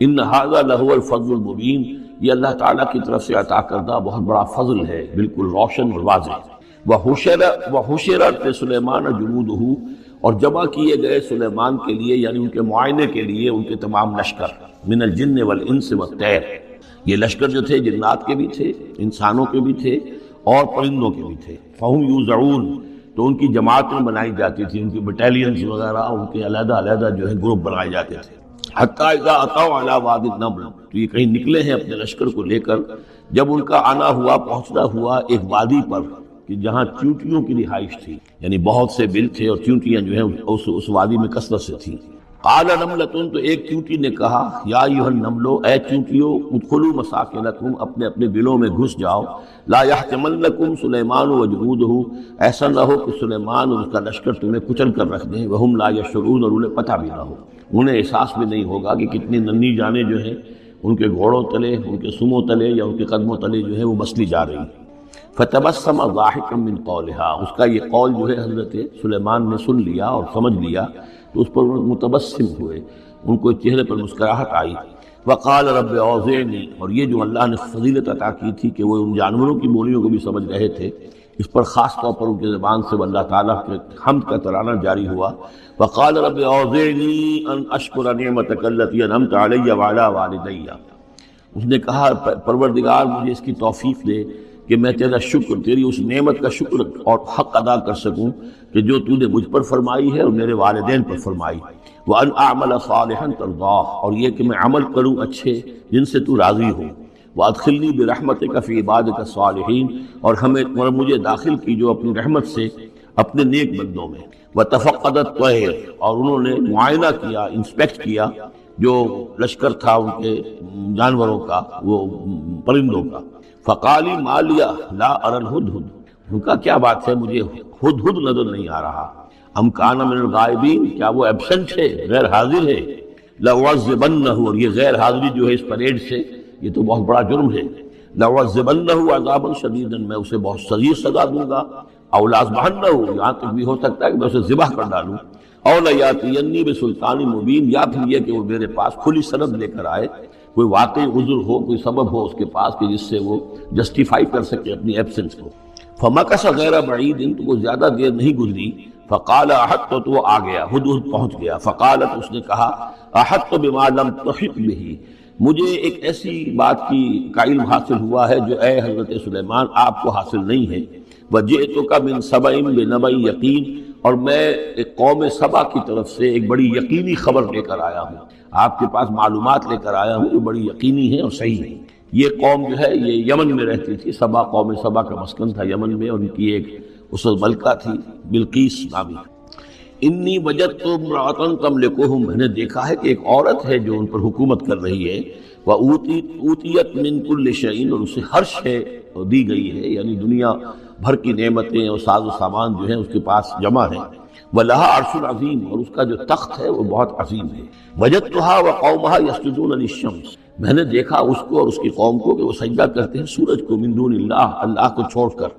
ان ھذا لہو الفضل المبین، یہ اللہ تعالیٰ کی طرف سے عطا کردہ بہت بڑا فضل ہے، بالکل روشن اور واضح۔ وحشرت سلیمان جنودہ، اور جمع کیے گئے سلیمان کے لیے یعنی ان کے معائنے کے لیے ان کے تمام لشکر، من الجن والانس والطیر، یہ لشکر جو تھے جنات کے بھی تھے، انسانوں کے بھی تھے اور پرندوں کے بھی تھے۔ فہم یوزعون، تو ان کی جماعتیں بنائی جاتی تھی، ان کی بٹالینز وغیرہ، ان کے علیحدہ علیحدہ جو ہے گروپ بنائے جاتے تھے۔ حتیٰ اذا اتوا علی وادی النمل، تو یہ کہیں نکلے ہیں اپنے لشکر کو لے کر، جب ان کا آنا ہوا پہنچنا ہوا ایک وادی پر کہ جہاں چیونٹیوں کی رہائش تھی، یعنی بہت سے بل تھے اور چیونٹیاں جو ہیں اس وادی میں کثرت سے تھیں۔ قال نملۃ، تو ایک چیونٹی نے کہا، یا ایھا النمل، اے چیونٹیوں، ادخلوا مساکنکم، اپنے اپنے بلوں میں گھس جاؤ، لا یحطمنکم سلیمان وجنودہ، ایسا نہ ہو کہ سلیمان اور اس کا لشکر تمہیں کچل کر رکھ دیں، وہم لا یشعرون، اور انہیں پتہ بھی نہ ہو، انہیں احساس بھی نہیں ہوگا کہ کتنی ننھی جانیں جو ہیں ان کے گھوڑوں تلے، ان کے سموں تلے یا ان کے قدموں تلے جو ہے وہ مسلی جا رہی۔ فتبسم ضاحکا من قولہا، اس کا یہ قول جو ہے حضرت سلیمان نے سن لیا اور سمجھ لیا تو اس پر متبسم ہوئے، ان کو چہرے پر مسکراہٹ آئی۔ وقال رب اوزعنی، اور یہ جو اللہ نے فضیلت عطا کی تھی کہ وہ ان جانوروں کی بولیوں کو بھی سمجھ رہے تھے، اس پر خاص طور پر ان کی زبان سے اللہ تعالیٰ کے حمد کا ترانہ جاری ہوا۔ وقال رب اوزعنی ان اشکر نعمتک التی انعمت علی وعلی والدی، اس نے کہا پروردگار مجھے اس کی توفیق دے کہ میں تیرا شکر، تیری اس نعمت کا شکر اور حق ادا کر سکوں کہ جو تو نے مجھ پر فرمائی ہے اور میرے والدین پر فرمائی۔ وَأَنْ أَعْمَلَ صَالِحًا تَرْضَاهُ، اور یہ کہ میں عمل کروں اچھے جن سے تو راضی ہو۔ وَأَدْخِلْنِي بِرَحْمَتِكَ فِي عِبَادِكَ الصَّالِحِينَ، اور مجھے داخل کیجو اپنی رحمت سے اپنے نیک بندوں میں۔ وَتَفَقَّدَ الطَّيْرَ، اور انہوں نے معائنہ کیا، انسپیکٹ کیا جو لشکر تھا ان کے جانوروں کا، وہ پرندوں کا۔ فقالی ما لیا لا اری الہدہد، ان کا کیا بات ہے مجھے ہدہد نظر نہیں آ رہا۔ ام کان من الغائبین، کیا وہ ایبسنٹ ہے، غیر حاضر ہے۔ لأعذبنہ، اور یہ غیر حاضری جو ہے اس پریڈ سے یہ تو بہت بڑا جرم ہے۔ لأعذبنہ عذابا شدیدا، میں اسے بہت شدید سزا دوں گا۔ او لأذبحنہ، یہاں تک بھی ہو سکتا ہے کہ میں اسے ذبح کر ڈالوں۔ او لیاتینی بسلطان مبین، یا پھر یہ کہ وہ میرے پاس کھلی سند لے کر آئے، کوئی واقعی عذر ہو، کوئی سبب ہو اس کے پاس کہ جس سے وہ جسٹیفائی کر سکے اپنی ایبسنس کو۔ فمکث غیر بعید، تو کو زیادہ دیر نہیں گزری۔ فقال احطت، تو وہ آ گیا، ہدہد پہنچ گیا۔ فقالت، اس نے کہا، احطت بما لم تحط به، مجھے ایک ایسی بات کی کا علم حاصل ہوا ہے جو اے حضرت سلیمان آپ کو حاصل نہیں ہے۔ وجئتک من سبأ بنبأ یقین، اور میں ایک قوم سبا کی طرف سے ایک بڑی یقینی خبر لے کر آیا ہوں، آپ کے پاس معلومات لے کر آیا ہوں جو بڑی یقینی ہے اور صحیح ہے۔ یہ قوم جو ہے یہ یمن میں رہتی تھی، سبا، قوم سبا کا مسکن تھا یمن میں، اور ان کی ایک اس ملکہ تھی بلقیس نامی۔ انی وجدت امرأۃ تملکہم، میں نے دیکھا ہے کہ ایک عورت ہے جو ان پر حکومت کر رہی ہے۔ وَأُوتِیَتْ مِن كُلِّ شَيْءٍ، اور اسے ہر شے دی گئی ہے، یعنی دنیا بھر کی نعمتیں اور ساز و سامان جو ہیں اس کے پاس جمع ہے۔ وَلَهَا عَرْشٌ عَظِيمٌ، اور اس کا جو تخت ہے وہ بہت عظیم ہے۔ وَجَدتُّهَا وَقَوْمَهَا يَسْجُدُونَ لِلشَّمْسِ، میں نے دیکھا اس کو اور اس کی قوم کو کہ وہ سجدہ کرتے ہیں سورج کو، من دون اللہ، اللہ کو چھوڑ کر۔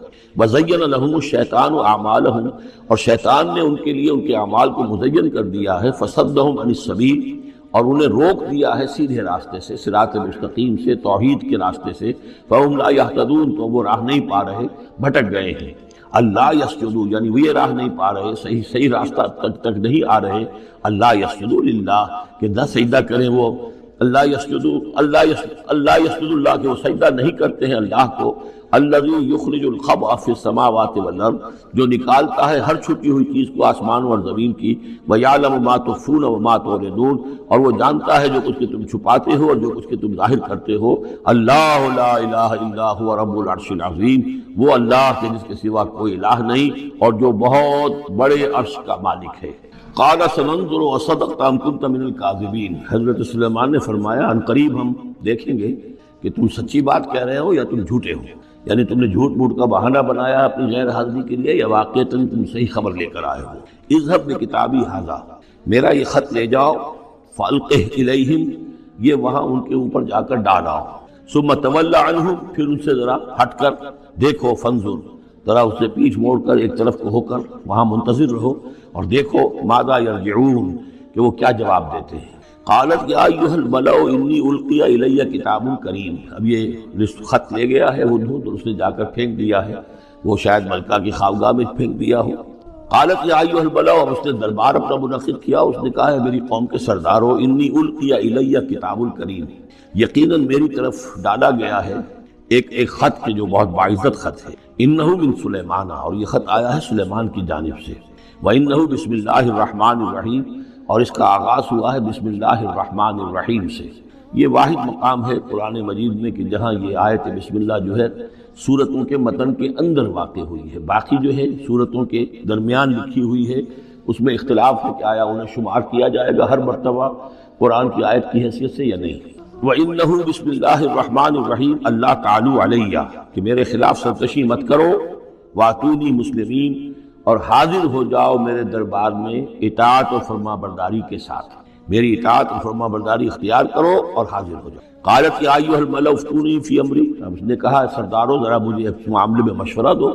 وَزَيَّنَ لَهُمُ الشَّيْطَانُ أَعْمَالَهُمْ، اور شیطان نے ان کے لیے ان کے اعمال کو مزین کر دیا ہے۔ فَصَدَّهُمْ عَنِ السَّبِيلِ، اور انہیں روک دیا ہے سیدھے راستے سے، صراط مستقیم سے، توحید کے راستے سے۔ فَهُمْ لَا يَهْتَدُونَ، تو وہ راہ نہیں پا رہے، بھٹک گئے ہیں۔ اللہ یسجدوا، یعنی وہ یہ راہ نہیں پا رہے، صحیح راستہ تک نہیں آ رہے۔ اللہ یسجدوا للہ، کہ نہ سجدہ کریں وہ، اللہ یسجدوا، اللہ یسجد اللہ، کہ وہ سجدہ نہیں کرتے ہیں اللہ کو۔ الذی یخرج الخبء فی السماوات والارض، جو نکالتا ہے ہر چھپی ہوئی چیز کو آسمانوں اور زمین کی۔ ویعلم ما تخفون وما تعلنون، اور وہ جانتا ہے جو کچھ کہ تم چھپاتے ہو اور جو کچھ کہ تم ظاہر کرتے ہو۔ اللہ لا الہ الا هو رب العرش العظیم، وہ اللہ کے جس کے سوا کوئی الہ نہیں اور جو بہت بڑے عرش کا مالک ہے۔ قال سننظر اصدقت ام كنت من الكاذبین، حضرت سلیمان نے فرمایا ان قریب ہم دیکھیں گے کہ تم سچی بات کہہ رہے ہو یا تم جھوٹے ہو، یعنی تم نے جھوٹ موٹ کا بہانہ بنایا اپنی غیر حاضری کے لیے، یا واقعتاً تم صحیح خبر لے کر آئے ہو۔ اذهب بکتابی ھذا، میرا یہ خط لے جاؤ، فالقہ الیہم، یہ وہاں ان کے اوپر جا کر ڈالاؤ۔ ثم تول عنہم، پھر ان سے ذرا ہٹ کر دیکھو، فانظر، ذرا اس سے پیچھ موڑ کر ایک طرف کو ہو کر وہاں منتظر رہو اور دیکھو، ماذا یرجعون، کہ وہ کیا جواب دیتے ہیں۔ قالت یا ایھا الملأ انی القی الی کتاب کریم، اب یہ خط لے گیا ہے ہدہد اور اس نے جا کر پھینک دیا ہے، وہ شاید ملکہ کی خاکگاہ میں پھینک دیا ہو۔ قالت یا ایھا الملأ، اب اس نے دربار اپنا منعقد کیا، اس نے کہا ہے میری قوم کے سردارو، انی القی الی کتاب کریم، یقیناً میری طرف ڈالا گیا ہے ایک خط جو بہت باعزت خط ہے، انہ من سلیمان، اور یہ خط آیا ہے سلیمان کی جانب سے، وانہ بسم اللہ الرحمن الرحیم، اور اس کا آغاز ہوا ہے بسم اللہ الرحمن الرحیم سے۔ یہ واحد مقام ہے قرآن مجید میں کہ جہاں یہ آیت بسم اللہ جو ہے سورتوں کے متن کے اندر واقع ہوئی ہے، باقی جو ہے سورتوں کے درمیان لکھی ہوئی ہے، اس میں اختلاف ہے کہ آیا انہیں شمار کیا جائے گا ہر مرتبہ قرآن کی آیت کی حیثیت سے یا نہیں۔ وَإِنَّهُ بسم اللہ الرحمن الرحیم اللہ تعالیٰ علیہ، کہ میرے خلاف سرکشی مت کرو، وَأْتُونِي مُسْلِمِينَ، اور حاضر ہو جاؤ میرے دربار میں اطاعت اور فرما برداری کے ساتھ، میری اطاعت اور فرما برداری اختیار کرو اور حاضر ہو جاؤ۔ قالت یا ایھا الملأ افتونی فی امری، اب اس نے کہا سردارو ذرا مجھے اس معاملے میں مشورہ دو،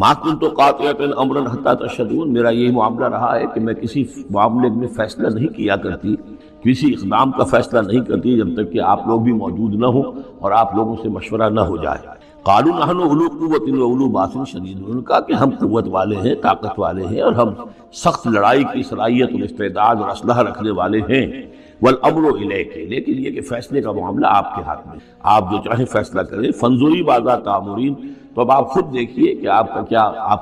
ما کنت قاطعۃ امرا حتی تشہدون، میرا یہی معاملہ رہا ہے کہ میں کسی معاملے میں فیصلہ نہیں کیا کرتی، کسی اقدام کا فیصلہ نہیں کرتی جب تک کہ آپ لوگ بھی موجود نہ ہوں اور آپ لوگوں سے مشورہ نہ ہو جائے۔ قالوا نحن اولو قوت و اولو باس شدید، انہوں نے کہا کہ ہم قوت والے ہیں، طاقت والے ہیں، اور ہم سخت لڑائی کی صلاحیت اور استعداد اور اسلحہ رکھنے والے ہیں، والامر الیک، لیکن یہ کہ فیصلے کا معاملہ آپ کے ہاتھ میں، آپ جو چاہیں فیصلہ کریں، فانظری ماذا تأمرین، تو اب آپ خود دیکھیے کہ آپ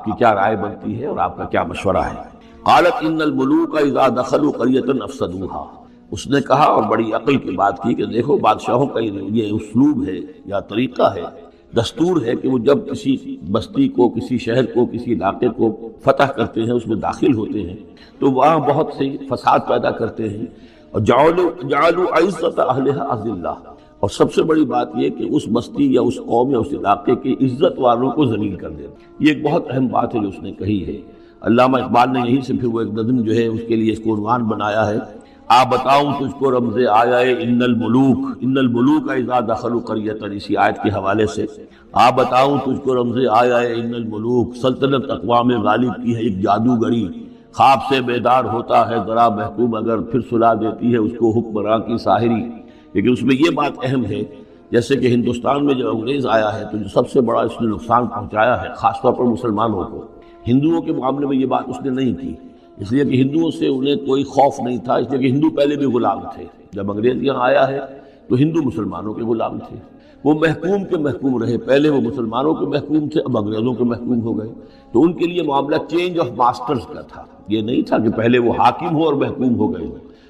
کی کیا رائے بنتی ہے اور آپ کا کیا مشورہ ہے۔ قالت ان الملوک اذا دخلوا قریۃ افسدوها، اس نے کہا اور بڑی عقل کی بات کی کہ دیکھو بادشاہوں کا یہ اسلوب ہے یا طریقہ ہے، دستور ہے کہ وہ جب کسی بستی کو، کسی شہر کو، کسی علاقے کو فتح کرتے ہیں، اس میں داخل ہوتے ہیں تو وہاں بہت سے فساد پیدا کرتے ہیں، اور جعلوا عزت اہلھا اذلہ، اور سب سے بڑی بات یہ کہ اس بستی یا اس قوم یا اس علاقے کی عزت والوں کو ذلیل کر دیتے۔ یہ ایک بہت اہم بات ہے جو اس نے کہی ہے۔ علامہ اقبال نے یہیں سے پھر وہ ایک نظم جو ہے اس کے لیے اس کو عنوان بنایا ہے، آ بتاؤں تجھ کو رمز آیا ان الملوک اذا دخلوا قریۃ، اسی آیت کے حوالے سے آ بتاؤں تجھ کو رمز آیا ان الملوک، سلطنت اقوام غالب کی ہے ایک جادوگری، خواب سے بیدار ہوتا ہے ذرا محکوم اگر، پھر سلا دیتی ہے اس کو حکمراں کی ساحری۔ لیکن اس میں یہ بات اہم ہے، جیسے کہ ہندوستان میں جب انگریز آیا ہے تو جو سب سے بڑا اس نے نقصان پہنچایا ہے خاص طور پر مسلمانوں کو، ہندوؤں کے معاملے میں یہ بات اس نے نہیں کی، اس لیے کہ ہندوؤں سے انہیں کوئی خوف نہیں تھا، اس لیے کہ ہندو پہلے بھی غلام تھے، جب انگریز یہاں آیا ہے تو ہندو مسلمانوں کے غلام تھے، وہ محکوم کے محکوم رہے، پہلے وہ مسلمانوں کے محکوم تھے، اب انگریزوں کے محکوم ہو گئے، تو ان کے لیے معاملہ چینج آف ماسٹرز کا تھا، یہ نہیں تھا کہ پہلے وہ حاکم ہو اور محکوم ہو گئے،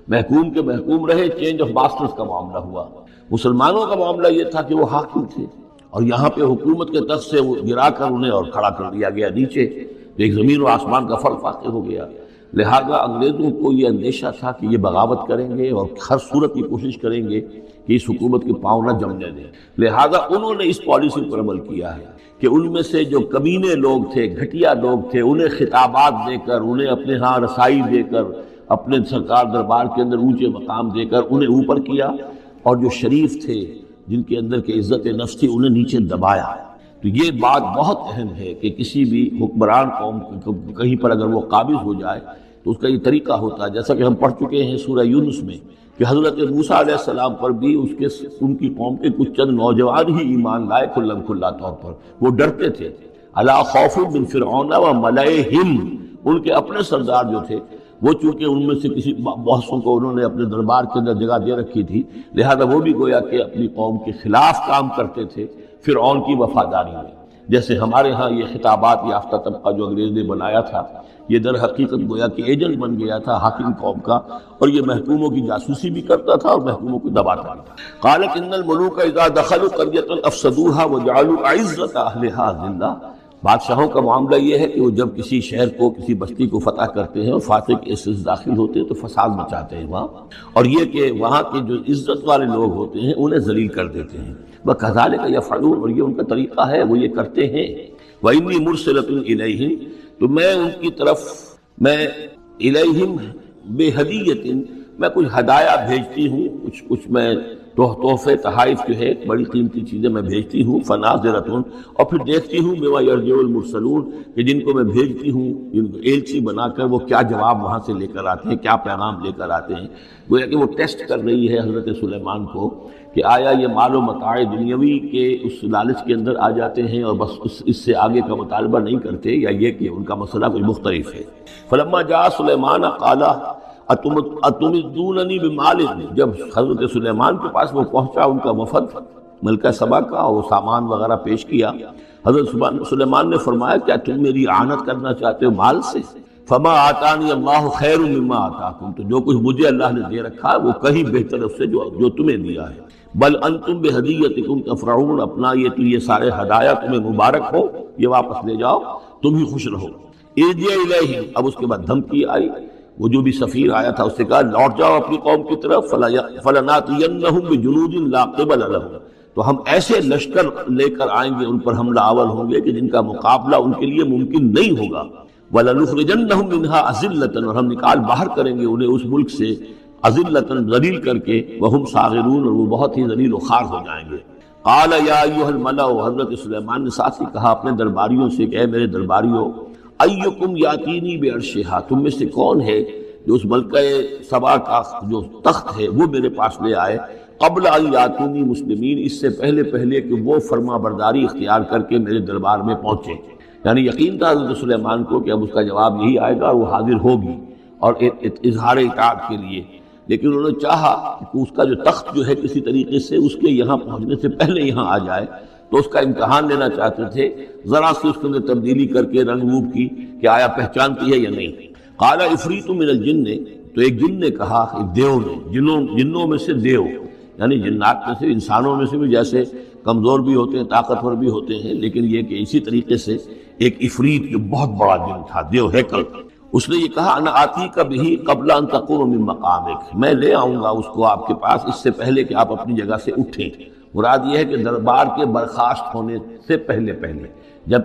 محکوم کے محکوم رہے، چینج آف ماسٹرز کا معاملہ ہوا۔ مسلمانوں کا معاملہ یہ تھا کہ وہ حاکم تھے اور یہاں پہ حکومت کے تخت سے وہ گرا کر انہیں اور کھڑا کر دیا گیا نیچے، ایک زمین و آسمان کا فرق واقع ہو گیا۔ لہذا انگریزوں کو یہ اندیشہ تھا کہ یہ بغاوت کریں گے اور ہر صورت کی کوشش کریں گے کہ اس حکومت کے پاؤں نہ جمنے دیں، لہذا انہوں نے اس پالیسی پر عمل کیا ہے کہ ان میں سے جو کمینے لوگ تھے، گھٹیا لوگ تھے، انہیں خطابات دے کر، انہیں اپنے ہاں رسائی دے کر، اپنے سرکار دربار کے اندر اونچے مقام دے کر انہیں اوپر کیا، اور جو شریف تھے جن کے اندر کے عزت نفس تھی انہیں نیچے دبایا۔ تو یہ بات بہت اہم ہے کہ کسی بھی حکمران قوم کہیں پر اگر وہ قابض ہو جائے تو اس کا یہ طریقہ ہوتا ہے، جیسا کہ ہم پڑھ چکے ہیں سورہ یونس میں کہ حضرت موسیٰ علیہ السلام پر بھی ان کی قوم کے کچھ چند نوجوان ہی ایمان لائے کھلا طور پر، وہ ڈرتے تھے۔ الا خوف من فرعون و ملئہم، ان کے اپنے سردار جو تھے وہ چونکہ ان میں سے کسی بہتوں کو انہوں نے اپنے دربار کے اندر جگہ دے رکھی تھی، لہذا وہ بھی گویا کہ اپنی قوم کے خلاف کام کرتے تھے فرعون کی وفاداری میں۔ جیسے ہمارے ہاں یہ خطابات یافتہ طبقہ جو انگریز نے بنایا تھا، یہ در حقیقت گویا کہ ایجنٹ بن گیا تھا حاکم قوم کا، اور یہ محکوموں کی جاسوسی بھی کرتا تھا اور محکوموں کو دباتا تھا۔ قالت ان الملوک اذا دخلوا قریۃ افسدوها وجعلوا عزت اہلھا ذلہ، بادشاہوں کا معاملہ یہ ہے کہ وہ جب کسی شہر کو، کسی بستی کو فتح کرتے ہیں اور فاتح کے حصے سے داخل ہوتے ہیں تو فساد مچاتے ہیں وہاں، اور یہ کہ وہاں کے جو عزت والے لوگ ہوتے ہیں انہیں ذلیل کر دیتے ہیں۔ وَكَذَلِكَ يَفْعَلُونَ، اور یہ ان کا طریقہ ہے، وہ یہ کرتے ہیں۔ وَإِنِّي مُرْسِلَةٌ إِلَيْهِمْ، تو میں ان کی طرف، میں الیہم بِہَدِیَّةٍ، میں کچھ ہدایہ بھیجتی ہوں، کچھ میں تحفے تحائف جو ہے بڑی قیمتی چیزیں میں بھیجتی ہوں، فناظرۃ، اور پھر دیکھتی ہوں بما یرجع المرسلون کہ جن کو میں بھیجتی ہوں ایلچی بنا کر وہ کیا جواب وہاں سے لے کر آتے ہیں، کیا پیغام لے کر آتے ہیں۔ گویا کہ وہ ٹیسٹ کر رہی ہے حضرت سلیمان کو کہ آیا یہ مال و متاع دنیاوی کے اس لالچ کے اندر آ جاتے ہیں اور بس اس سے آگے کا مطالبہ نہیں کرتے، یا یہ کہ ان کا مسئلہ کوئی مختلف ہے۔ فلما جاء سلیمان قال اتمدوننی بمال، جب حضرت سلیمان کے پاس وہ پہنچا ان کا وفد ملکہ سبا کا، اور وہ سامان وغیرہ پیش کیا، حضرت سلیمان نے فرمایا کیا تم میری اعانت کرنا چاہتے ہو مال سے؟ فما آتانی اللہ خیر مما آتاکم، تو جو کچھ مجھے اللہ نے دے رکھا ہے وہ کہیں بہتر ہے اس سے جو تمہیں دیا ہے۔ بل انتم بہدیتکم تفرحون، اپنا یہ سارے ہدایہ تمہیں مبارک ہو، یہ واپس لے جاؤ، تم ہی خوش رہو۔ ارجع الیہم، اب اس کے بعد دھمکی آئی، وہ جو بھی سفیر آیا تھا اس سے کہا لوٹ جاؤ اپنی قوم کی طرف، فلناتینہم بجنود لا قبل لہم، تو ہم ایسے لشکر لے کر آئیں گے ان پر حملہ آور ہوں گے کہ جن کا مقابلہ ان کے لیے ممکن نہیں ہوگا، وَلَنُخْرِجَنَّهُم مِّنْهَا أَذِلَّةً، اور ہم نکال باہر کریں گے انہیں اس ملک سے أَذِلَّةً، ذلیل کر کے، وَهُمْ صَاغِرُونَ، اور وہ بہت ہی ذلیل و خوار ہو جائیں گے۔ قَالَ يَا أَيُّهَا الْمَلَأُ، حضرت سلیمان نے ساتھ ہی کہا اپنے درباریوں سے کہ اے میرے درباریوں، أَيُّكُمْ يَأْتِينِي بِعَرْشِهَا، تم میں سے کون ہے جو اس ملکہ سبا کا جو تخت ہے وہ میرے پاس لے آئے، قبل ان یاتونی مسلمین، اس سے پہلے کہ وہ فرما برداری اختیار کر کے میرے دربار میں پہنچے۔ یعنی یقین تھا حضرت سلیمان کو کہ اب اس کا جواب یہی آئے گا اور وہ حاضر ہوگی اور اظہار اطاعت کے لیے، لیکن انہوں نے چاہا کہ اس کا جو تخت جو ہے کسی طریقے سے اس کے یہاں پہنچنے سے پہلے یہاں آ جائے، تو اس کا امتحان لینا چاہتے تھے، ذرا سے اس کے اندر تبدیلی کر کے رنگ روپ کی کہ آیا پہچانتی ہے یا نہیں۔ قال عفریت من الجن، تو ایک جن نے کہا، ایک دیو نے، جنوں میں سے دیو، یعنی جنات میں سے، انسانوں میں سے بھی جیسے کمزور بھی ہوتے ہیں طاقتور بھی ہوتے ہیں، لیکن یہ کہ اسی طریقے سے ایک عفریت جو بہت بڑا جن تھا، دیو ہیکل، اس نے یہ کہا انا آتی کا بھی قبل ان تقوم من مقامک، میں لے آؤں گا اس کو آپ کے پاس اس سے پہلے کہ آپ اپنی جگہ سے اٹھیں۔ مراد یہ ہے کہ دربار کے برخاست ہونے سے پہلے جب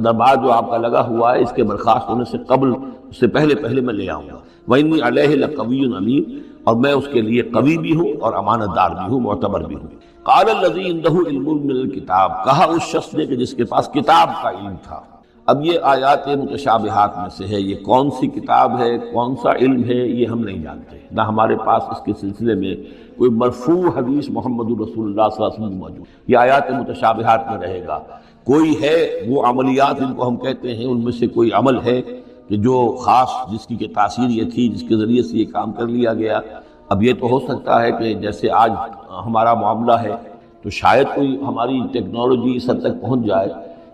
دربار جو آپ کا لگا ہوا ہے اس کے برخاست ہونے سے قبل، اس سے پہلے میں لے آؤں گا۔ وَإِنِّي عَلَيْهِ لَقَوِيٌّ أَمِينٌ، اور میں اس کے لیے قوی بھی ہوں اور امانت دار بھی ہوں، معتبر بھی ہوں۔ قَالَ الَّذِي عِندَهُ عِلْمٌ مِّنَ الْكِتَابِ، کہا اس شخص نے کہ جس کے پاس کتاب کا علم تھا۔ اب یہ آیات متشابہات میں سے ہے، یہ کون سی کتاب ہے، کون سا علم ہے، یہ ہم نہیں جانتے، نہ ہمارے پاس اس کے سلسلے میں کوئی مرفوع حدیث محمد رسول اللہ صلی اللہ علیہ وسلم موجود۔ یہ آیات متشابہات میں رہے گا۔ کوئی ہے وہ عملیات جن کو ہم کہتے ہیں، ان میں سے کوئی عمل ہے کہ جو خاص جس کی کہ تاثیر یہ تھی، جس کے ذریعے سے یہ کام کر لیا گیا۔ اب یہ تو ہو سکتا ہے کہ جیسے آج ہمارا معاملہ ہے تو شاید کوئی ہماری ٹیکنالوجی اس حد تک پہنچ جائے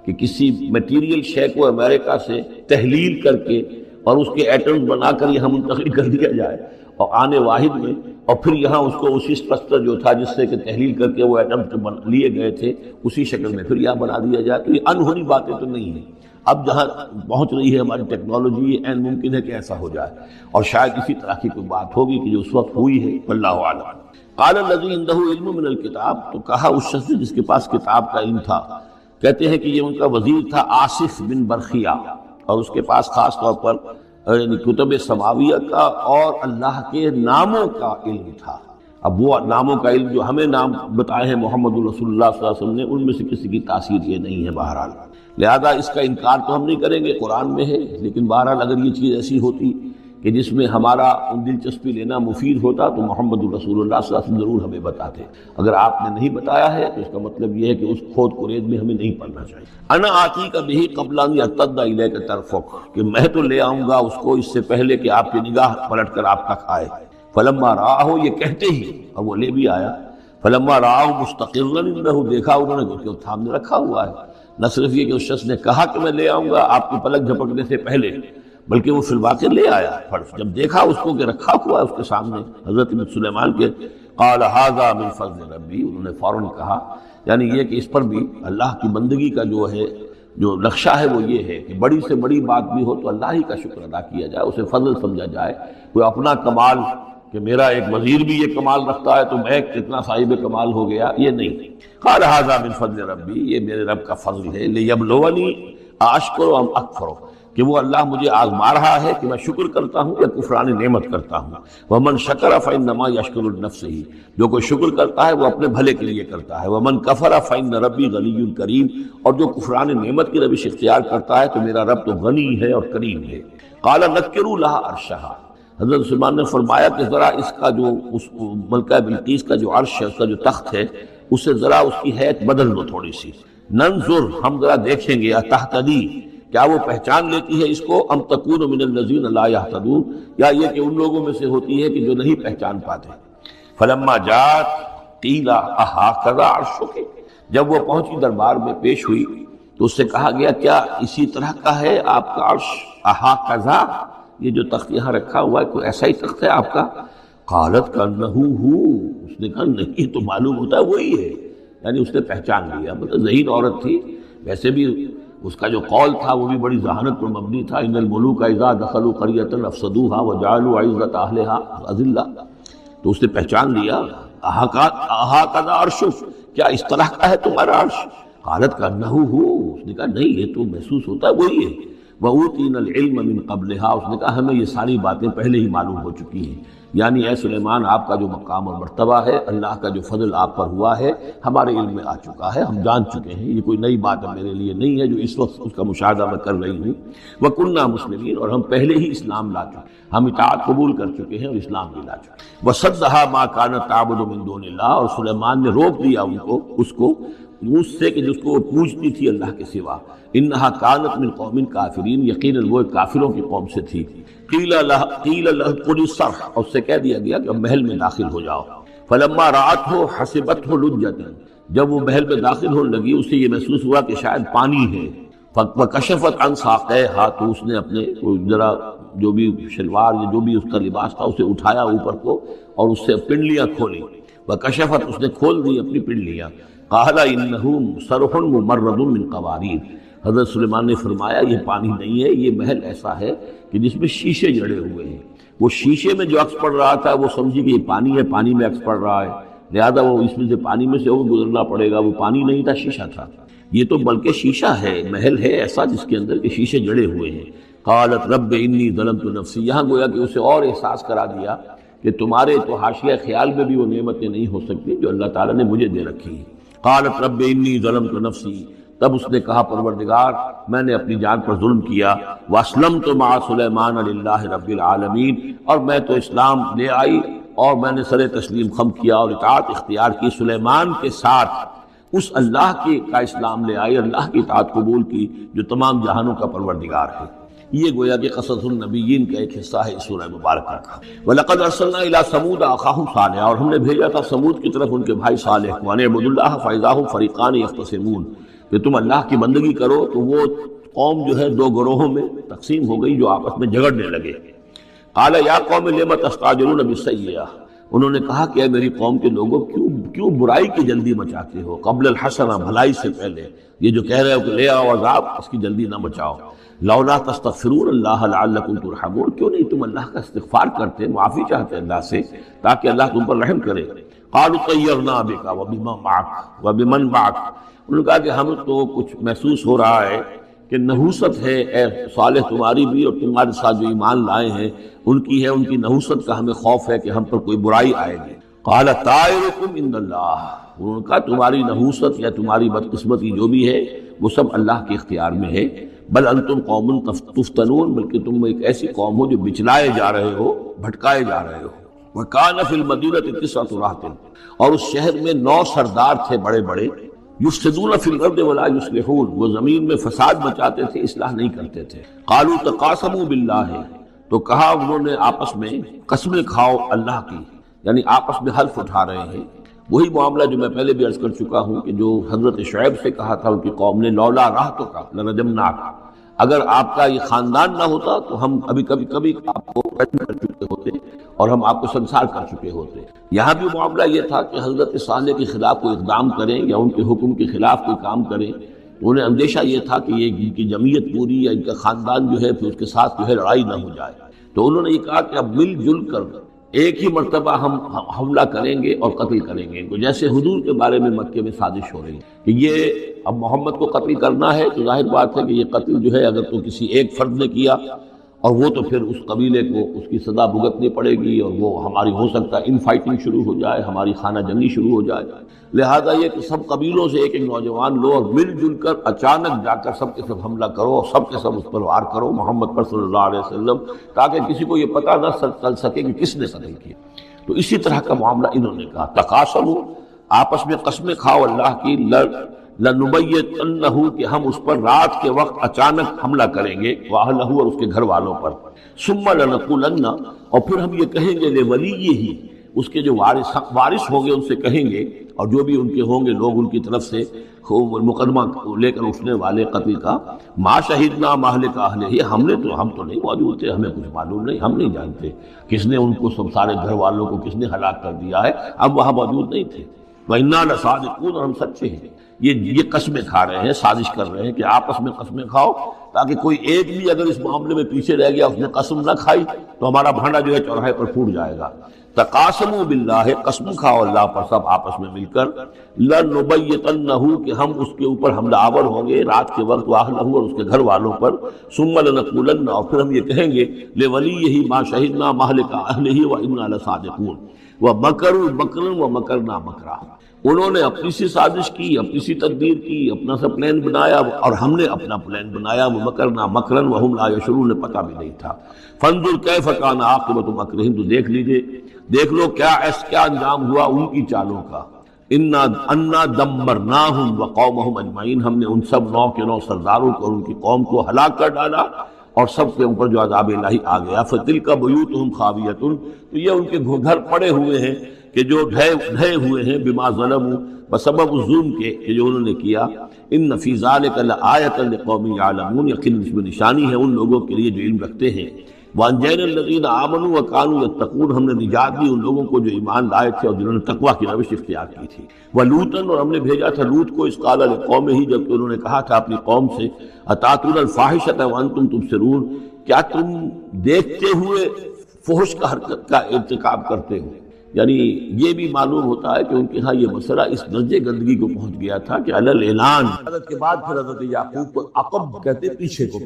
کہ کسی میٹیریل شے کو امریکہ سے تحلیل کر کے اور اس کے ایٹمز بنا کر یہاں منتقل کر دیا جائے اور آنے واحد میں، اور پھر یہاں اس کو اسی اسٹرکچر جو تھا جس سے کہ تحلیل کر کے وہ ایٹمز لیے گئے تھے اسی شکل میں پھر یہاں بنا دیا جائے، تو یہ انہونی باتیں تو نہیں ہیں۔ اب جہاں پہنچ رہی ہے ہماری ٹیکنالوجی، یہ عین ممکن ہے کہ ایسا ہو جائے، اور شاید اسی طرح کی کوئی بات ہوگی کہ جو اس وقت ہوئی ہے، واللہ اعلم۔ قال الذی عندہ علم من الکتاب، تو کہا اس شخص جس کے پاس کتاب کا علم تھا، کہتے ہیں کہ یہ ان کا وزیر تھا آصف بن برخیہ، اور اس کے پاس خاص طور پر کتب سماویہ کا اور اللہ کے ناموں کا علم تھا۔ اب وہ ناموں کا علم جو ہمیں نام بتائے ہیں محمد رسول اللہ صلی اللہ علیہ وسلم نے، ان میں سے کسی کی تاثیر یہ نہیں ہے بہرحال، لہذا اس کا انکار تو ہم نہیں کریں گے، قرآن میں ہے، لیکن بہرحال اگر یہ چیز ایسی ہوتی کہ جس میں ہمارا دلچسپی لینا مفید ہوتا تو محمد رسول اللہ صلی اللہ علیہ وسلم ضرور ہمیں بتاتے۔ اگر آپ نے نہیں بتایا ہے تو اس کا مطلب یہ ہے کہ اس کھود کرید میں ہمیں نہیں پڑھنا چاہیے۔ انا آتی کا بھی قبل ان یرتد الیک طرفک، کہ میں تو لے آؤں گا اس کو اس سے پہلے کہ آپ کی نگاہ پلٹ کر آپ کا کھائے۔ فلما رآہ، یہ کہتے ہی اور وہ لے بھی آیا، فلما رآہ مستقرا عنده، دیکھا انہوں نے کہ وہ سامنے رکھا ہوا ہے۔ نہ صرف یہ کہ اس شخص نے کہا کہ میں لے آؤں گا آپ کی پلک جھپکنے سے پہلے، بلکہ وہ فی الواقع لے آیا۔ جب دیکھا اس کو کہ رکھا ہوا ہے اس کے سامنے حضرت سلیمان کے، قال ھذا من فضل ربی، انہوں نے فوراً کہا، یعنی یہ کہ اس پر بھی اللہ کی بندگی کا جو ہے جو نقشہ ہے وہ یہ ہے کہ بڑی سے بڑی بات بھی ہو تو اللہ ہی کا شکر ادا کیا جائے، اسے فضل سمجھا جائے۔ کوئی اپنا کمال کہ میرا ایک وزیر بھی یہ کمال رکھتا ہے تو میں کتنا صاحب کمال ہو گیا، یہ نہیں۔ قال ھذا من فضل ربی، یہ میرے رب کا فضل ہے، لیبلونی اشکر ام اکفر، کہ وہ اللہ مجھے آزما رہا ہے کہ میں شکر کرتا ہوں یا کفران نعمت کرتا ہوں۔ ومن شکر فإنما یشکر لنفسہ، جو کوئی شکر کرتا ہے وہ اپنے بھلے کے لیے کرتا ہے۔ ومن کفر فإن ربی غنی کریم، اور جو کفران نعمت کی روش اختیار کرتا ہے تو میرا رب تو غنی ہے اور کریم ہے۔ قال نکروا لها عرشھا، حضرت سلیمان نے فرمایا کہ ذرا اس کا جو اس ملکہ بلقیس کا جو عرش ہے، اس کا جو تخت ہے، اسے ذرا اس کی حیت بدل دو تھوڑی سی، ننظر، ہم ذرا دیکھیں گے، تہتدی، کیا وہ پہچان لیتی ہے اس کو، ام تکون من الذین لا یہتدون، یا یہ کہ ان لوگوں میں سے ہوتی ہے کہ جو نہیں پہچان پاتے۔ فلما جاءت قیل اہٰکذا عرشک، جب وہ پہنچی دربار میں پیش ہوئی تو اس سے کہا گیا کیا اسی طرح کا ہے آپ کا عرش، اہٰکذا، یہ جو تخت یہاں رکھا ہوا ہے کوئی ایسا ہی تخت ہے آپ کا؟ قالت کانہ ہو، اس نے کہا نہیں، تو معلوم ہوتا ہے وہی ہے، یعنی اس نے پہچان لیا، مطلب ذہین عورت تھی۔ ویسے بھی اس کا جو قول تھا وہ بھی بڑی ذہانت پر مبنی تھا، ان الملوک اذا دخلوا قریۃ افسدوها وجعلوا عزت اہلها اذلہ، تو اس نے پہچان لیا۔ اہٰکذا عرشک، کیا اس طرح کا ہے تمہارا عرش؟ قالت کانہ ہو، اس نے کہا نہیں، یہ تو محسوس ہوتا ہے وہی ہے۔ وَأُوتِينَا الْعِلْمَ مِنْ قَبْلِهَا، اس نے کہا ہمیں یہ ساری باتیں پہلے ہی معلوم ہو چکی ہیں، یعنی اے سلیمان آپ کا جو مقام اور مرتبہ ہے، اللہ کا جو فضل آپ پر ہوا ہے ہمارے علم میں آ چکا ہے، ہم جان چکے ہیں، یہ کوئی نئی بات میرے لیے نہیں ہے جو اس وقت اس کا مشاہدہ میں کر رہی ہوں۔ وَكُنَّا مُسْلِمِينَ، اور ہم پہلے ہی اسلام لا چکے، ہم اطاعت قبول کر چکے ہیں اور اسلام بھی لا چکے۔ وَصَدَّهَا مَا كَانَتْ تَعْبُدُ مِن دُونِ اللَّهِ، اور سلیمان نے روک دیا اس کو اس سے کہ جس کو وہ پوجتی تھی اللہ کے سوا۔ انہا کانت من قوم کافرین، یقیناً وہ کافروں کی قوم سے تھی۔ قیل لہ ادخلی الصرح، اور اس سے کہہ دیا گیا کہ اب محل میں داخل ہو جاؤ۔ فلما رأتہ حسبتہ لجۃ، جب وہ محل میں داخل ہونے لگی اسے یہ محسوس ہوا کہ شاید پانی ہے۔ فکشفت عن ساقیہا، تو اس نے اپنے ذرا جو بھی شلوار یا جو بھی اس کا لباس تھا اسے اٹھایا اوپر کو اور اس سے پنڈلیاں کھولی۔ وکشفت، اس نے کھول دی اپنی پنڈلیاں۔ قال انہ صرح ممرد من قواریر، حضرت سلیمان نے فرمایا یہ پانی نہیں ہے، یہ محل ایسا ہے کہ جس میں شیشے جڑے ہوئے ہیں۔ وہ شیشے میں جو عکس پڑ رہا تھا وہ سمجھی کہ یہ پانی ہے، پانی میں عکس پڑ رہا ہے، لہذا وہ اس میں سے پانی میں سے وہ گزرنا پڑے گا، وہ پانی نہیں تھا، شیشہ تھا۔ یہ تو بلکہ شیشہ ہے، محل ہے ایسا جس کے اندر کے شیشے جڑے ہوئے ہیں۔ قالت رب انی ظلمت نفسی، یہاں گویا کہ اسے اور احساس کرا دیا کہ تمہارے تو حاشیہ خیال میں بھی وہ نعمتیں نہیں ہو سکتی جو اللہ تعالیٰ نے مجھے دے رکھی ہیں۔ قالت رب انی ظلمت نفسی، تب اس نے کہا پروردگار میں نے اپنی جان پر ظلم کیا۔ واسلمت مع سلیمان للہ رب العالمین، اور میں تو اسلام لے آئی اور میں نے سر تسلیم خم کیا اور اطاعت اختیار کی سلیمان کے ساتھ، اس اللہ کا اسلام لے آئی، اللہ کی اطاعت قبول کی جو تمام جہانوں کا پروردگار ہے۔ یہ گویا کہ قصص النبیین کا ایک حصہ ہے اس سورہ مبارکہ کا۔ وَلَقَدْ أَرْسَلْنَا إِلَىٰ ثَمُودَ أَخَاهُمْ صَالِحًا، اور ہم نے بھیجا تھا سمود کی طرف ان کے بھائی صالح کو، أَنِ اعْبُدُوا اللَّهَ فَإِذَا هُمْ فَرِيقَانِ يَخْتَصِمُونَ، کہ تم اللہ کی بندگی کرو تو وہ قوم جو ہے دو گروہوں میں تقسیم ہو گئی جو آپس میں جھگڑنے لگے۔ قَالَ يَا قَوْمِ لِمَ تَسْتَعْجِلُونَ بِالسَّيِّئَةِ، انہوں نے کہا کہ اے میری قوم کے لوگوں کیوں برائی کی جلدی مچاتے ہو، قبل الحسنہ، بھلائی سے پہلے، یہ جو کہہ رہے ہو کہ لے آؤ عذاب، اس کی جلدی نہ مچاؤ۔ لولا تستغفرون اللہ لعلکم ترحمون، کیوں نہیں تم اللہ کا استغفار کرتے، معافی چاہتے اللہ سے تاکہ اللہ تم پر رحم کرے۔ قالوا طیرنا بک وبمن معک، انہوں نے کہا کہ ہم تو کچھ محسوس ہو رہا ہے کہ نحوست ہے اے صالح تمہاری بھی، اور تمہارے ساتھ جو ایمان لائے ہیں ان کی ہے، ان کی نحوست کا ہمیں خوف ہے کہ ہم پر کوئی برائی آئے گی۔ قال طائرکم عند اللہ، انہوں نے کہا تمہاری نحوست یا تمہاری بدقسمتی جو بھی ہے وہ سب اللہ کے اختیار میں ہے۔ بل انتم قوم تفتنون، بلکہ تم ایک ایسی قوم ہو جو بچلائے جا رہے ہو، بھٹکائے جا رہے ہو۔ وکان فی المدینۃ 9 رہط، اور اس شہر میں 9 سردار تھے بڑے بڑے، یفسدون فی الارض ولا یصلحون، وہ زمین میں فساد مچاتے تھے، اصلاح نہیں کرتے تھے۔ قالوا تقاسموا باللہ، تو کہا انہوں نے آپس میں قسمیں کھاؤ اللہ کی، یعنی آپس میں حلف اٹھا رہے ہیں۔ وہی معاملہ جو میں پہلے بھی عرض کر چکا ہوں کہ جو حضرت شعیب سے کہا تھا ان کی قوم نے، لولا رہتک لرجمناک، اگر آپ کا یہ خاندان نہ ہوتا تو ہم کبھی آپ کو قتل کر چکے ہوتے اور ہم آپ کو سنسار کر چکے ہوتے۔ یہاں بھی معاملہ یہ تھا کہ حضرت صالح کے خلاف کوئی اقدام کریں یا ان کے حکم کے خلاف کوئی کام کریں تو انہیں اندیشہ یہ تھا کہ یہ ان کی جمعیت پوری یا ان کا خاندان جو ہے پھر اس کے ساتھ جو ہے لڑائی نہ ہو جائے، تو انہوں نے یہ کہا کہ اب مل جل کر ایک ہی مرتبہ ہم حملہ کریں گے اور قتل کریں گے ان کو، جیسے حضور کے بارے میں مکے میں سازش ہو رہی ہے کہ یہ اب محمد کو قتل کرنا ہے، تو ظاہر بات ہے کہ یہ قتل جو ہے اگر تو کسی ایک فرد نے کیا اور وہ تو پھر اس قبیلے کو اس کی سزا بھگتنی پڑے گی، اور وہ ہماری ہو سکتا ہے ان فائٹنگ شروع ہو جائے، ہماری خانہ جنگی شروع ہو جائے۔ لہذا یہ کہ سب قبیلوں سے ایک ایک نوجوان لو اور مل جل کر اچانک جا کر سب کے سب حملہ کرو اور سب کے سب اس پر وار کرو محمد پر صلی اللہ علیہ وسلم، تاکہ کسی کو یہ پتہ نہ چل سکے کہ کس نے قتل کیا۔ تو اسی طرح کا معاملہ انہوں نے کہا، تقاسموا، آپس میں قسمیں کھاؤ اللہ کی، لنبیتنہ، کہ ہم اس پر رات کے وقت اچانک حملہ کریں گے، واہلہ، اور اس کے گھر والوں پر، ثم لنقولن، اور پھر ہم یہ کہیں گے لولیہ، اس کے جو وارث ہوں گے ان سے کہیں گے، اور جو بھی ان کے ہوں گے لوگ ان کی طرف سے مقدمہ لے کر اٹھنے والے قتل کا، ما شہدنا مہلک اہلہ، ہم تو نہیں موجود تھے، ہمیں کچھ معلوم نہیں، ہم نہیں جانتے کس نے ان کو سب سارے گھر والوں کو کس نے ہلاک کر دیا ہے، اب وہاں موجود نہیں تھے۔ وَإِنَّا لَصَادِقُونَ، اور ہم سچے ہیں۔ یہ قسمیں کھا رہے ہیں، سازش کر رہے ہیں کہ آپس میں قسمیں کھاؤ، تاکہ کوئی ایک بھی اگر اس معاملے میں پیچھے رہ گیا، اس نے قسم نہ کھائی، تو ہمارا بھانڈا جو ہے چوراہے پر پھوٹ جائے گا۔ تقاسموا باللہ، قسم کھاؤ اللہ پر سب آپس میں مل کر، لنبیتنہ، کہ ہم اس کے اوپر حملہ آور ہوں گے رات کے وقت، واہلہ، اور اس کے گھر والوں پر، ثم لنقولن، اور پھر ہم یہ کہیں گے لولیہ ما شہدنا مہلک اہلہ وإنا لصادقون، ومکروا مکرا ومکرنا مکرا، انہوں نے اپنی سی سازش کی، اپنی سی تدبیر کی، اپنا سا پلان بنایا، اور ہم نے اپنا پلان بنایا، وہ مکرنا مکرن وہم لا یشعرون، پتہ بھی نہیں تھا۔ فانظر کیف کان عاقبۃ مکرہم، تو دیکھ لو کیا انجام ہوا ان کی چالوں کا۔ انا دمرناہم وقومہم اجمعین، ہم نے ان سب 9 کے 9 سرداروں کو اور ان کی قوم کو ہلاک کر ڈالا، اور سب کے اوپر جو عذاب الہی آ گیا۔ فتلک بیوتہم خاویۃ، تو یہ ان کے گھر پڑے ہوئے ہیں کہ جو ڈھے ہوئے ہیں، بما ظلموا، بسبب ظلم کے کہ جو انہوں نے کیا۔ ان فی ذلک لآیۃ لقوم یعلمون، یقیناً اس میں نشانی ہے ان لوگوں کے لیے جو علم رکھتے ہیں۔ وانجینا الذین آمنوا وکانوا یتقون، ہم نے نجات دی ان لوگوں کو جو ایمان لائے تھے اور جنہوں نے تقویٰ کی روش اختیار کی تھی۔ ولوطا، اور ہم نے بھیجا تھا لوط کو، اذ قال لقومہ، جبکہ انہوں نے کہا تھا اپنی قوم سے، اتاتون الفاحشۃ وانتم تبصرون، کیا تم دیکھتے ہوئے فحش کا حرکت کا ارتکاب کرتے ہو؟ یعنی یہ بھی معلوم ہوتا ہے کہ ان کے ہاں یہ مسئلہ اس درجے گندگی کو پہنچ گیا تھا کہ علی الاعلان، حضرت کے بعد پھر حضرت یعقوب کو عقب کہتے،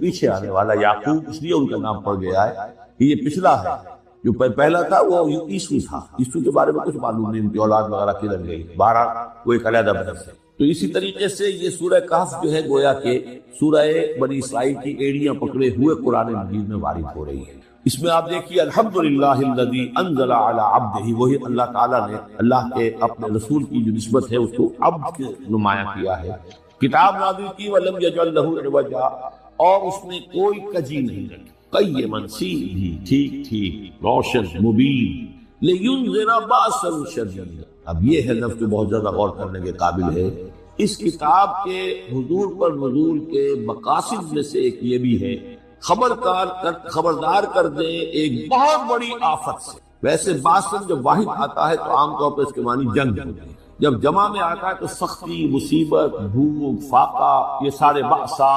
پیچھے آنے والا یعقوب، اس لیے ان کا نام پڑ گیا ہے کہ یہ پچھلا ہے۔ جو پہلا تھا وہ عیسو تھا، عیسو کے بارے میں کچھ معلوم نہیں، ان کی اولاد وغیرہ کدھر گئی، 12 وہ ایک علیحدہ بحث ہے۔ تو اسی طریقے سے یہ سورہ کہف جو ہے گویا کہ سورہ بنی اسرائیل کی ایڑیاں پکڑے ہوئے قرآن مجید میں وارد ہو رہی ہے۔ اس میں آپ دیکھیے الحمدللہ الذی انزل علی عبدہ، وہی اللہ تعالیٰ نے اللہ کے اپنے رسول کی جو نسبت ہے اس کو عبد کے نمایاں کیا ہے۔ کتاب نازل کی ولم یجعل لہ عوجا، اور اس نے کوئی کجی نہیں رکھی، قیما، سیدھی، ٹھیک روشن مبین، لینذر باسا شدیدا۔ اب یہ ہے لفظ جو بہت زیادہ غور کرنے کے قابل ہے۔ اس کتاب کے حضور پر نزول کے مقاصد میں سے ایک یہ بھی ہے، خبردار کر دیں ایک بہت بڑی آفت سے۔ ویسے باسن جب واحد آتا ہے تو عام طور پر اس کے معنی جنگ ہوتے ہیں، جب جمع میں آتا ہے تو سختی، مصیبت، بھوک، فاقہ، یہ سارے بأسا۔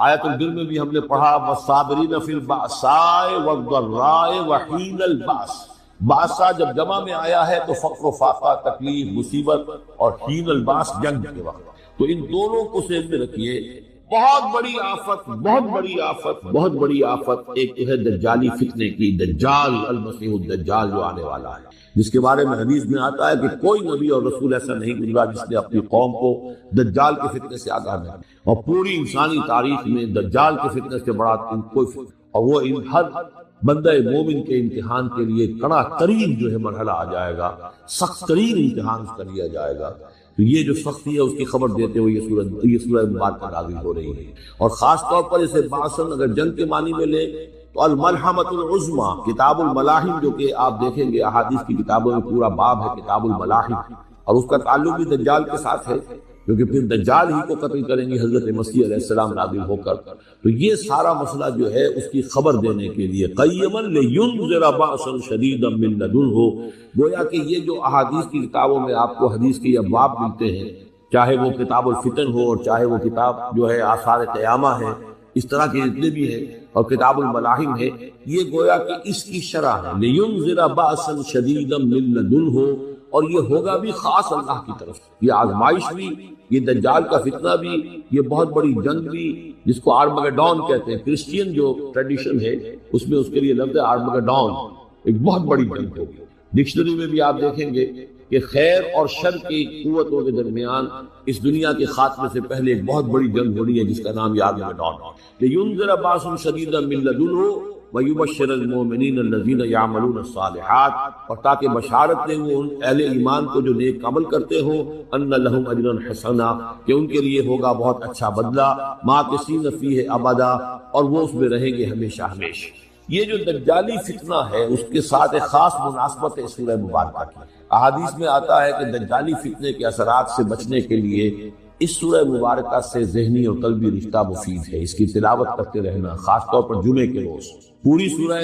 آیت الدل میں بھی ہم نے پڑھا والصابرین فی البأساء والضراء وحین البأس۔ بأسا جب جمع میں آیا ہے تو فقر و فاقہ، تکلیف، مصیبت، اور حین الباس جنگ کے وقت۔ تو ان دونوں کو ذہن میں رکھیے، بہت بڑی آفت ایک تو ہے دجالی فتنے کی، دجال المسیح الدجال جو آنے والا ہے، جس کے بارے میں حدیث میں آتا ہے کہ کوئی نبی اور رسول ایسا نہیں گزرا جس نے اپنی قوم کو دجال کے فتنے سے آگاہ نہ کیا، اور پوری انسانی تاریخ میں دجال کے فتنے سے بڑا کوئی فتنہ، اور وہ ہر بندہ مومن کے امتحان کے لیے کڑا ترین جو ہے مرحلہ آ جائے گا، سخت ترین امتحان اس کا لیا جائے گا۔ تو یہ جو سختی ہے اس کی خبر دیتے ہوئے یہ سورہ مبارکہ نازل ہو رہی ہے، اور خاص طور پر اسے باسن اگر جنگ کے معنی میں لے تو الملحمۃ العظمیٰ، کتاب الملاحم، جو کہ آپ دیکھیں گے احادیث کی کتابوں میں پورا باب ہے کتاب الملاحم، اور اس کا تعلق بھی دجال کے ساتھ ہے، کیونکہ پھر دجال ہی کو قتل کریں گے حضرت مسیح علیہ السلام نازل ہو کر۔ تو یہ سارا مسئلہ جو ہے اس کی خبر دینے کے لیے قیما لینذر باسا شدیدا من لدنہ، گویا کہ یہ جو احادیث کی کتابوں میں آپ کو حدیث کے ابواب ملتے ہیں، چاہے وہ کتاب الفتن ہو اور چاہے وہ کتاب جو ہے آثار قیامہ ہے، اس طرح کے جتنے بھی ہیں، اور کتاب الملاحم ہے، یہ گویا کہ اس کی شرح ہے، لِيُنذِرَ بَأْسًا شَدِيدًا مِّن لَّدُنْهُ، اور یہ ہوگا بھی خاص اللہ کی طرف، یہ آزمائش بھی، یہ دجال کا فتنہ بھی، یہ بہت بڑی جنگ بھی، جس کو آرمگڈون کہتے ہیں، کرسچین جو ٹریڈیشن ہے اس میں اس کے لیے لفظ ہے آرمگڈون، ایک بہت بڑی جنگ ہوگی۔ ڈکشنری میں بھی آپ دیکھیں گے کہ خیر اور شر کی قوتوں کے درمیان اس دنیا کے خاتمے سے پہلے ایک بہت بڑی جنگ ہو رہی ہے جس کا نام آرمگڈون ہے۔ لِيُنذِرَ بَأْسًا شَدِيدًا مِّن لَّدُنْهُ وَيُبَشِّرَ الْمُؤْمِنِينَ الَّذِينَ يَعْمَلُونَ الصَّالِحَاتِ، اور تاکہ بشارت دیں وہ ان اہل ایمان کو جو نیک عمل کرتے ہوں، أَنَّ لَهُمْ أَجْرًا حَسَنًا، کہ ان کے لیے ہوگا بہت اچھا بدلہ، مَاكِثِينَ فِيهِ أَبَدًا، اور وہ اس میں رہیں گے ہمیشہ ہمیشہ۔ یہ جو دجالی فتنہ ہے اس کے ساتھ ایک خاص مناسبت ہے سورہ مبارکہ کی۔ احادیث میں آتا ہے کہ دجالی فتنے کے اثرات سے بچنے کے لیے اس سورہ مبارکہ سے ذہنی اور قلبی رشتہ مفید ہے، اس کی تلاوت کرتے رہنا، خاص طور پر جمعے کے روز پوری سورہ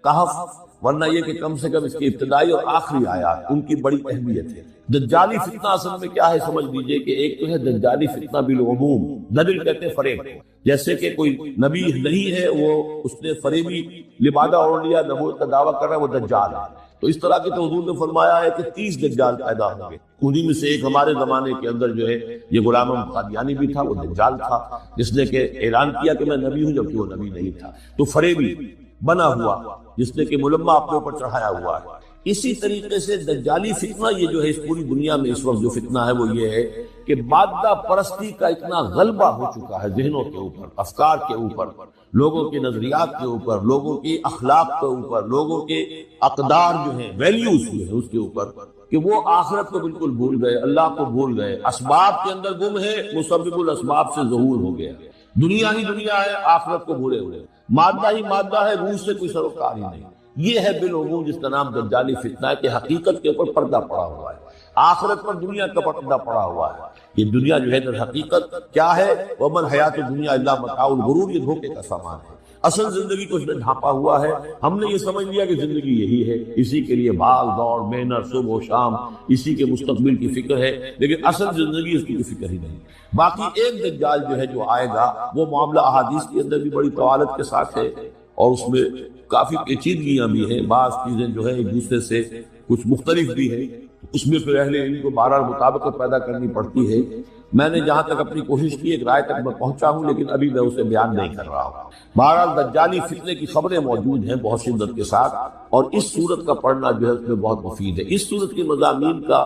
کہف، ورنہ یہ کہ کم سے کم اس کی ابتدائی اور آخری آیات ان کی بڑی اہمیت ہے۔ دجالی فتنہ اصل میں کیا ہے سمجھ لیجئے کہ ایک تو ہے دجالی فتنہ بالعموم، دجل کہتے ہیں فریب، جیسے کہ کوئی نبی نہیں ہے، وہ اس نے فریبی لبادہ اوڑھ لیا، نبوت کا دعویٰ کر رہا ہے، وہ دجال ہے۔ تو اس طرح کی تو حضور نے فرمایا ہے کہ 30 دجال پیدا ہوں گے، انہی میں سے ایک ہمارے زمانے کے اندر جو ہے یہ غلام احمد قادیانی بھی تھا، وہ دجال تھا جس نے کہ اعلان کیا کہ میں نبی ہوں جبکہ وہ نبی نہیں تھا، تو فریبی بنا ہوا جس نے کہ ملمہ اپنے اوپر چڑھایا ہوا ہے۔ اسی طریقے سے دجالی فتنہ یہ جو ہے اس پوری دنیا میں اس وقت جو فتنہ ہے وہ یہ ہے کہ مادہ پرستی کا اتنا غلبہ ہو چکا ہے ذہنوں کے اوپر، افکار کے اوپر، لوگوں کے نظریات کے اوپر، لوگوں کی اخلاق کے اوپر، لوگوں کے اقدار جو ہیں، ویلیوز جو ہیں اس کے اوپر، کہ وہ آخرت کو بالکل بھول گئے، اللہ کو بھول گئے، اسباب کے اندر گم ہے، مسبب الاسباب سے ظہور ہو گیا، دنیا ہی دنیا ہے، آخرت کو بھولے ہوئے، مادہ ہی مادہ ہے، روح سے کوئی سروکار ہی نہیں۔ یہ ہے بالعموم جس کا نام دجالی فتنہ ہے کہ حقیقت کے اوپر پردہ پڑا ہوا ہے، آخرت پر دنیا کا پردہ پڑا ہوا ہے۔ یہ دنیا جو ہے در حقیقت کیا ہے، وَمَا الْحَيَاةُ الدُّنْيَا إِلَّا مَتَاعُ الْغُرُورِ، یہ دھوکے کا سامان ہے۔ اصل زندگی کو اس نے ڈھانپا ہوا ہے، ہم نے یہ سمجھ لیا کہ زندگی یہی ہے، اسی کے لیے بھاگ دوڑ محنت صبح و شام، اسی کے مستقبل کی فکر ہے، لیکن اصل زندگی اس کی کوئی فکر ہی نہیں۔ باقی ایک دجال جو ہے جو آئے گا وہ معاملہ احادیث کے اندر بھی بڑی طوالت کے ساتھ ہے، اور اس میں کافی پیچیدگیاں بھی ہیں، بعض چیزیں جو ہے ایک دوسرے سے کچھ مختلف بھی ہیں، اس میں پھر اہل علم کو بہرحال مطابقت پیدا کرنی پڑتی ہے۔ میں نے جہاں تک اپنی کوشش کی ایک رائے تک میں پہنچا ہوں، لیکن ابھی میں اسے بیان نہیں کر رہا ہوں۔ بہرحال دجالی فتنے کی خبریں موجود ہیں بہت شدت کے ساتھ، اور اس صورت کا پڑھنا جو ہے اس میں بہت مفید ہے۔ اس صورت کے مضامین کا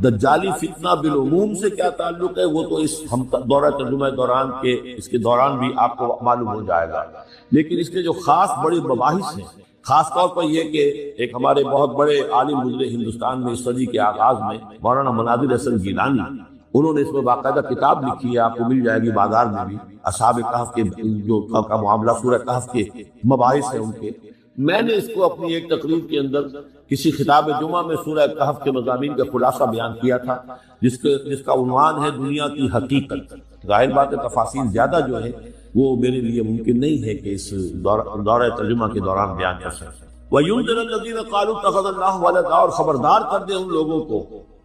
دجالی فتنہ بالعموم سے کیا تعلق ہے وہ تو اس ہم دورہ ترجمہ دوران کے اس کے دوران بھی آپ کو معلوم ہو جائے گا، لیکن اس کے جو خاص بڑے مباحث ہیں، خاص طور پر یہ کہ ایک ہمارے بہت بڑے عالم گزرے ہندوستان میں اس صدی کے آغاز میں، مولانا مناظر حسن گیلانی، انہوں نے اس میں باقاعدہ کتاب لکھی ہے، آپ کو مل جائے گی بازار میں بھی، اصحاب کہف کے جو کا معاملہ سورہ کہف کے مباحث ہیں ان کے۔ میں نے اس کو اپنی ایک تقریر کے اندر کسی خطاب جمعہ میں سورہ کہف کے مضامین کا خلاصہ بیان کیا تھا، جس کا عنوان ہے دنیا کی حقیقت۔ ظاہر بات ہے تفاصیل زیادہ جو ہے وہ میرے لیے ممکن نہیں ہے کہ اس دورہ ترجمہ کے دوران بیان کر سکیں۔ وَيُنذِرَ الَّذِينَ قَالُوا اتَّخَذَ اللَّهُ وَلَدًا، اور خبردار کر دے ان لوگوں کو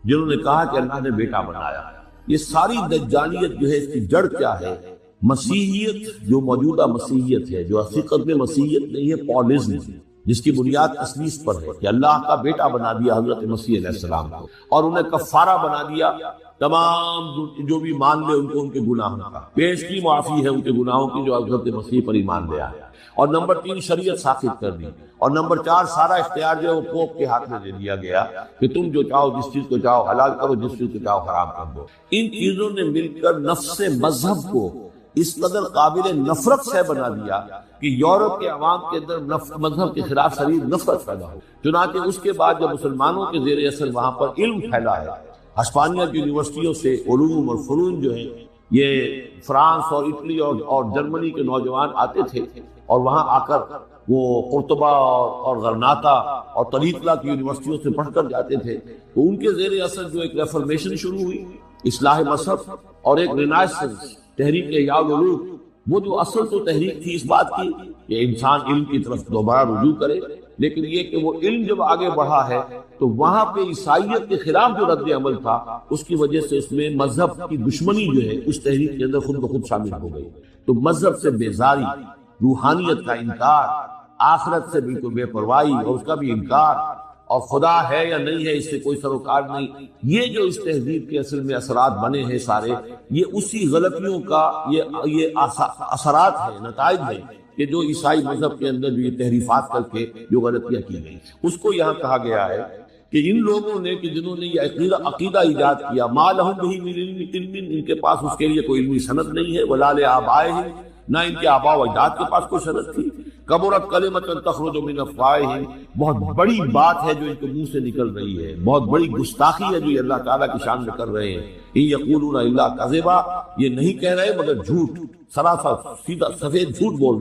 جنہوں نے کہا کہ اللہ نے بیٹا بنایا۔ یہ ساری دجالیت جو ہے اس کی جڑ کیا ہے؟ مسیحیت، جو موجودہ مسیحیت ہے، جو حقیقت میں مسیحیت نہیں ہے، پالزم، جس کی بنیاد تثلیث پر ہے کہ اللہ کا بیٹا بنا دیا حضرت مسیح علیہ السلام کو، اور انہیں کفارہ بنا دیا تمام جو بھی مان لے ان کو ان کے گناہوں کا، بیشتری معافی ہے ان کے گناہوں کی جو حضرت مسیح پر ایمان لے آیا۔ اور نمبر 3 شریعت ساخت کر دی، اور نمبر 4 سارا اختیار جو ہے وہ پوپ کے ہاتھ میں دے دیا گیا کہ تم جو چاہو جس چیز کو چاہو حلال کرو، جس چیز کو چاہو حرام کر دو۔ ان چیزوں نے مل کر نفس مذہب کو اس قدر قابل نفرت سے بنا دیا کہ یورپ کے عوام کے اندر مذہب کے خلاف شدید نفرت پیدا ہو۔ چنانچہ اس کے بعد جب مسلمانوں کے زیر اثر وہاں پر علم پھیلا ہے، ہسپانیہ کی یونیورسٹیوں سے علوم اور فنون جو ہیں یہ فرانس اور اٹلی اور جرمنی کے نوجوان آتے تھے، اور وہاں آ کر وہ قرطبہ اور غرناطہ اور طریقلہ کی یونیورسٹیوں سے پڑھ کر جاتے تھے، تو ان کے زیر اثر جو ایک ریفارمیشن شروع ہوئی، اصلاح مذہب، اور ایک رینائسنس تحریک احیاء العلوم، وہ جو اصل تو تحریک تھی اس بات کی کہ انسان علم کی طرف دوبارہ رجوع کرے، لیکن یہ کہ وہ علم جب آگے بڑھا ہے تو وہاں پہ عیسائیت کے خلاف جو رد عمل تھا اس کی وجہ سے اس میں مذہب کی دشمنی جو ہے اس تحریک کے اندر خود بخود شامل ہو گئی. تو مذہب سے بیزاری، روحانیت کا انکار، آخرت سے بالکل بے پرواہی اور اس کا بھی انکار، اور خدا ہے یا نہیں ہے اس سے کوئی سروکار نہیں، یہ جو اس تہذیب کے اصل میں اثرات بنے ہیں سارے، یہ اسی غلطیوں کا یہ اثرات ہیں، نتائج ہیں کہ جو عیسائی مذہب کے اندر جو یہ تحریفات کر کے جو غلطیاں کی گئی. اس کو یہاں کہا گیا ہے کہ ان لوگوں نے کہ جنہوں نے یہ عقیدہ ایجاد کیا، ما لہم بہ من علم، ان کے پاس اس کے لیے کوئی علمی سند نہیں ہے، ولا لآبائہم، نہ ان کے آباء و اجداد کے پاس کوئی سند تھی. کبرت کلمۃ تخرج من افواہہم، بہت بڑی بات ہے جو ان کے منہ سے نکل رہی ہے، بہت بڑی گستاخی ہے جو یہ اللہ تعالیٰ کی شان میں کر رہے ہیں. ان یقولون الا کذبا، یہ نہیں کہہ رہے مگر جھوٹ، سراسر سیدھا سفید جھوٹ بول